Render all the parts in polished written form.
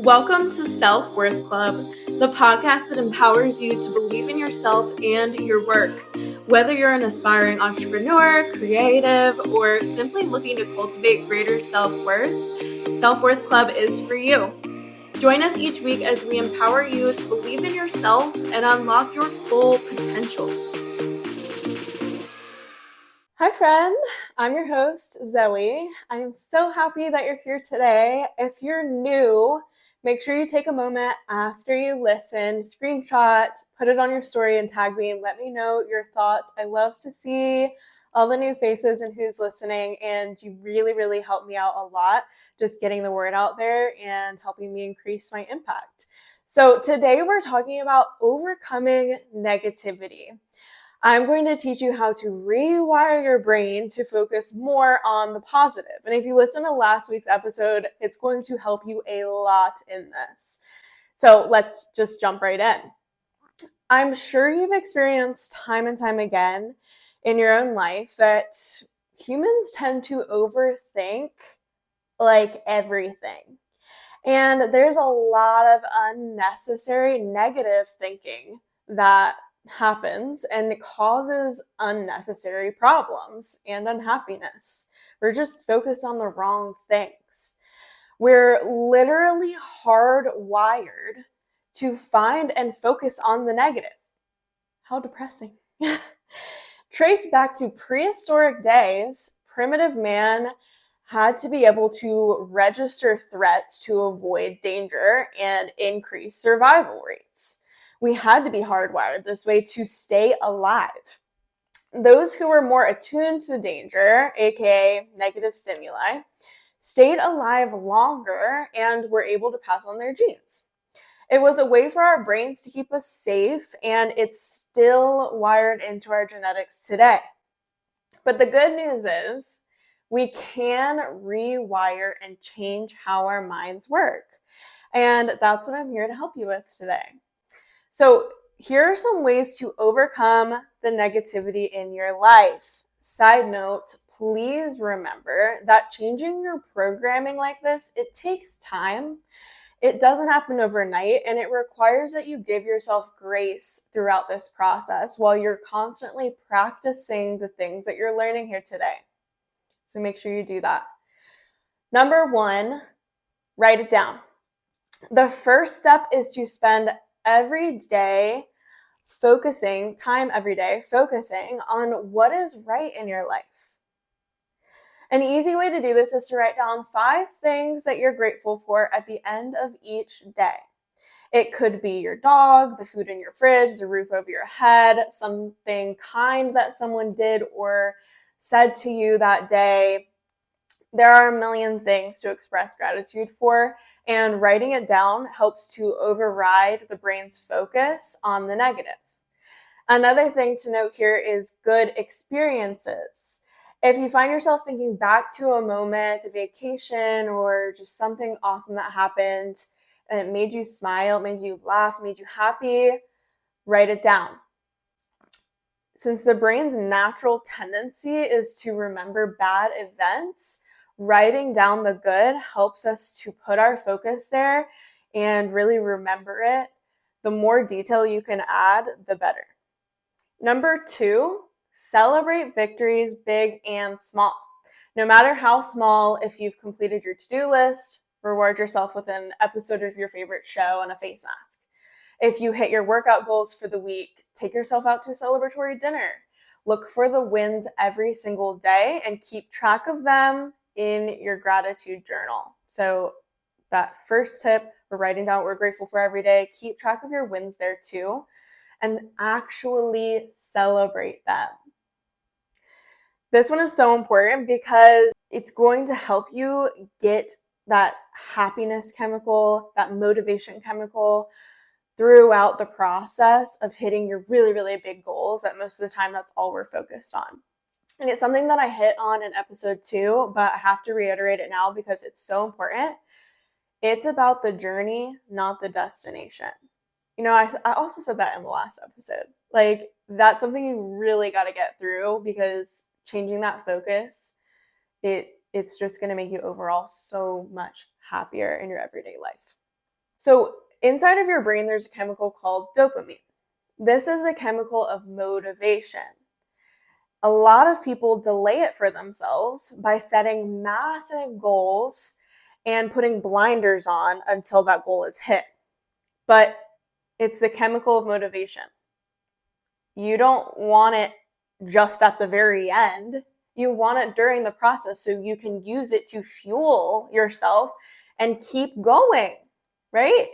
Welcome to Self-Worth Club, the podcast that empowers you to believe in yourself and your work. Whether you're an aspiring entrepreneur, creative, or simply looking to cultivate greater self-worth, Self-Worth Club is for you. Join us each week as we empower you to believe in yourself and unlock your full potential. Hi friend, I'm your host, Zoe. I am so happy that you're here today. If you're new, make sure you take a moment after you listen, screenshot, put it on your story and tag me and let me know your thoughts. I love to see all the new faces and who's listening, and you really help me out a lot just getting the word out there and helping me increase my impact. So today we're talking about overcoming negativity. I'm going to teach you how to rewire your brain to focus more on the positive. And if you listen to last week's episode, it's going to help you a lot in this. So let's just jump right in. I'm sure you've experienced time and time again in your own life that humans tend to overthink like everything. And there's a lot of unnecessary negative thinking that happens, and it causes unnecessary problems and unhappiness. We're just focused on the wrong things. We're literally hardwired to find and focus on the negative. How depressing. Traced back to prehistoric days, primitive man had to be able to register threats to avoid danger and increase survival rates. We had to be hardwired this way to stay alive. Those who were more attuned to danger, aka negative stimuli, stayed alive longer and were able to pass on their genes. It was a way for our brains to keep us safe, and it's still wired into our genetics today. But the good news is we can rewire and change how our minds work. And that's what I'm here to help you with today. So here are some ways to overcome the negativity in your life. Side note, please remember that changing your programming like this, it takes time. It doesn't happen overnight, and it requires that you give yourself grace throughout this process while you're constantly practicing the things that you're learning here today. So make sure you do that. Number 1, write it down. The first step is to spend every day focusing on what is right in your life. An easy way to do this is to write down 5 things that you're grateful for at the end of each day. It could be your dog, the food in your fridge, the roof over your head, something kind that someone did or said to you that day. There are a million things to express gratitude for, and writing it down helps to override the brain's focus on the negative. Another thing to note here is good experiences. If you find yourself thinking back to a moment, a vacation, or just something awesome that happened, and it made you smile, made you laugh, made you happy, write it down. Since the brain's natural tendency is to remember bad events, writing down the good helps us to put our focus there and really remember it. The more detail you can add, the better. Number 2, celebrate victories, big and small. No matter how small, if you've completed your to-do list, reward yourself with an episode of your favorite show and a face mask. If you hit your workout goals for the week, take yourself out to a celebratory dinner. Look for the wins every single day and keep track of them in your gratitude journal. So that first tip, we're writing down what we're grateful for every day. Keep track of your wins there too, and actually celebrate them. This one is so important because it's going to help you get that happiness chemical, that motivation chemical throughout the process of hitting your really big goals that most of the time that's all we're focused on. And it's something that I hit on in episode 2, but I have to reiterate it now because it's so important. It's about the journey, not the destination. I also said that in the last episode. Like, that's something you really got to get through, because changing that focus, it's just going to make you overall so much happier in your everyday life. So inside of your brain, there's a chemical called dopamine. This is the chemical of motivation. A lot of people delay it for themselves by setting massive goals and putting blinders on until that goal is hit. But it's the chemical of motivation. You don't want it just at the very end. You want it during the process so you can use it to fuel yourself and keep going, right?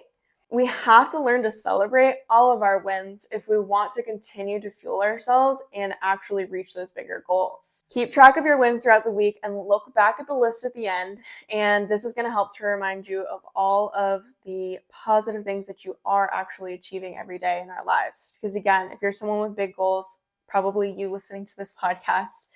We have to learn to celebrate all of our wins if we want to continue to fuel ourselves and actually reach those bigger goals. Keep track of your wins throughout the week and look back at the list at the end. And this is going to help to remind you of all of the positive things that you are actually achieving every day in our lives. Because again, if you're someone with big goals, probably you listening to this podcast,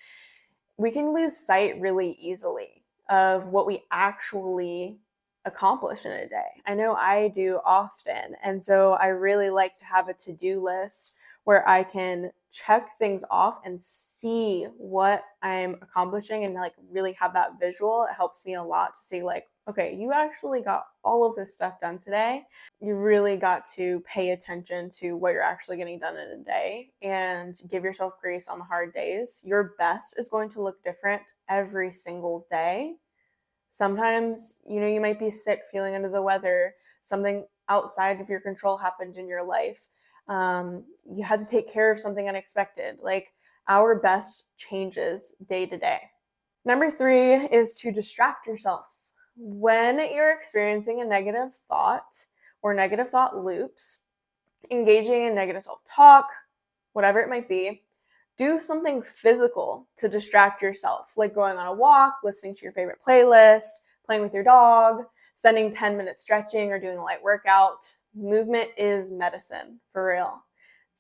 we can lose sight really easily of what we actually accomplish in a day. I know I do often. And so I really like to have a to-do list where I can check things off and see what I'm accomplishing and like really have that visual. It helps me a lot to see like, okay, you actually got all of this stuff done today. You really got to pay attention to what you're actually getting done in a day and give yourself grace on the hard days. Your best is going to look different every single day. Sometimes, you might be sick, feeling under the weather, something outside of your control happened in your life. You had to take care of something unexpected. Like our best changes day to day. Number 3 is to distract yourself. When you're experiencing a negative thought or negative thought loops, engaging in negative self-talk, whatever it might be, do something physical to distract yourself, like going on a walk, listening to your favorite playlist, playing with your dog, spending 10 minutes stretching or doing a light workout. Movement is medicine, for real.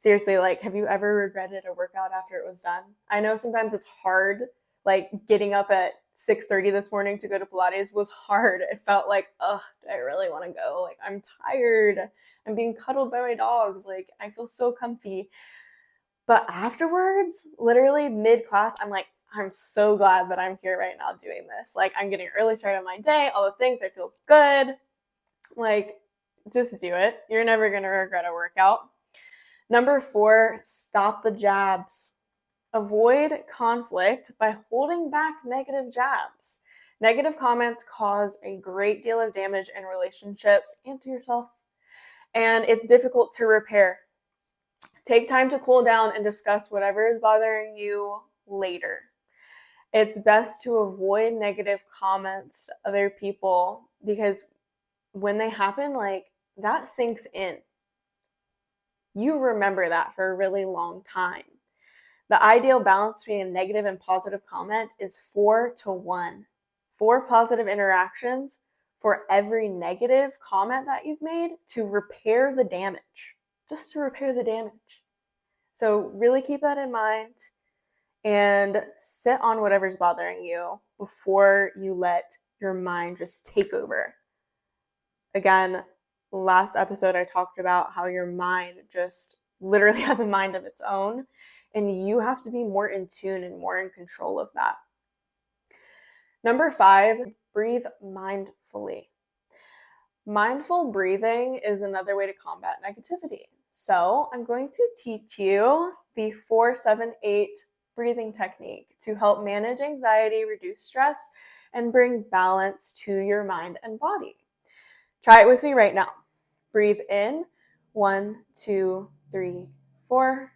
Seriously, like, have you ever regretted a workout after it was done? I know sometimes it's hard, like getting up at 6:30 this morning to go to Pilates was hard. It felt like, do I really want to go? Like, I'm tired. I'm being cuddled by my dogs. Like, I feel so comfy. But afterwards, literally mid-class, I'm like, I'm so glad that I'm here right now doing this. Like, I'm getting an early start on my day, all the things, I feel good. Like, just do it. You're never going to regret a workout. Number 4, stop the jabs. Avoid conflict by holding back negative jabs. Negative comments cause a great deal of damage in relationships and to yourself. And it's difficult to repair. Take time to cool down and discuss whatever is bothering you later. It's best to avoid negative comments to other people because when they happen, like that sinks in. You remember that for a really long time. The ideal balance between a negative and positive comment is 4-1. 4 positive interactions for every negative comment that you've made to repair the damage. Just to repair the damage. So really keep that in mind and sit on whatever's bothering you before you let your mind just take over. Again, last episode I talked about how your mind just literally has a mind of its own, and you have to be more in tune and more in control of that. Number 5, breathe mindfully. Mindful breathing is another way to combat negativity. So I'm going to teach you the 4-7-8 breathing technique to help manage anxiety, reduce stress, and bring balance to your mind and body. Try it with me right now. Breathe in, 1, 2, 3, 4.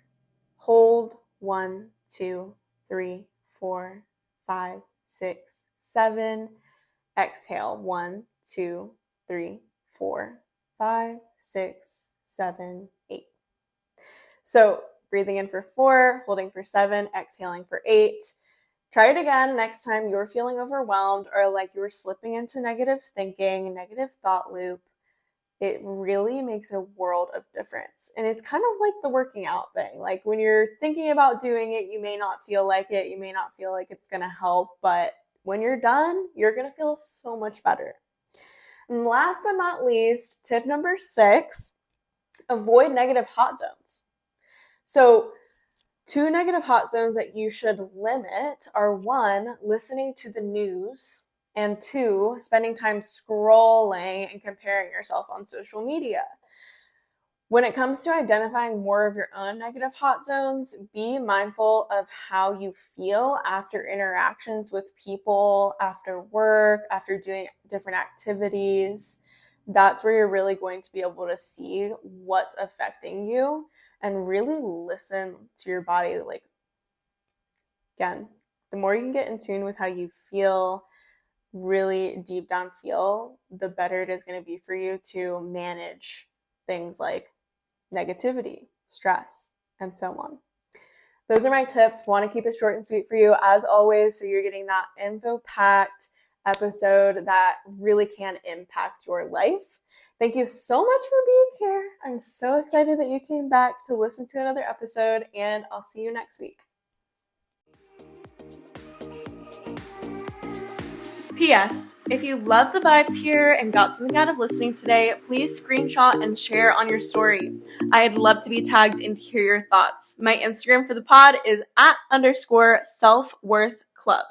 Hold, 1, 2, 3, 4, 5, 6, 7. Exhale, 1, 2, 3, 4, 5, 6, 7, 8. So breathing in for 4, holding for 7, exhaling for 8. Try it again next time you're feeling overwhelmed or like you were slipping into negative thinking, negative thought loop. It really makes a world of difference. And it's kind of like the working out thing. Like when you're thinking about doing it, you may not feel like it. You may not feel like it's going to help. But when you're done, you're going to feel so much better. And last but not least, tip number 6, avoid negative hot zones. So 2 negative hot zones that you should limit are 1, listening to the news And 2, spending time scrolling and comparing yourself on social media. When it comes to identifying more of your own negative hot zones, be mindful of how you feel after interactions with people, after work, after doing different activities. That's where you're really going to be able to see what's affecting you and really listen to your body. Like, again, the more you can get in tune with how you feel, really deep down feel, the better it is going to be for you to manage things like negativity, stress, and so on. Those are my tips. Want to keep it short and sweet for you as always, so you're getting that info-packed episode that really can impact your life. Thank you so much for being here. I'm so excited that you came back to listen to another episode, and I'll see you next week. P.S. If you love the vibes here and got something out of listening today, please screenshot and share on your story. I'd love to be tagged and hear your thoughts. My Instagram for the pod is @_selfworthclub.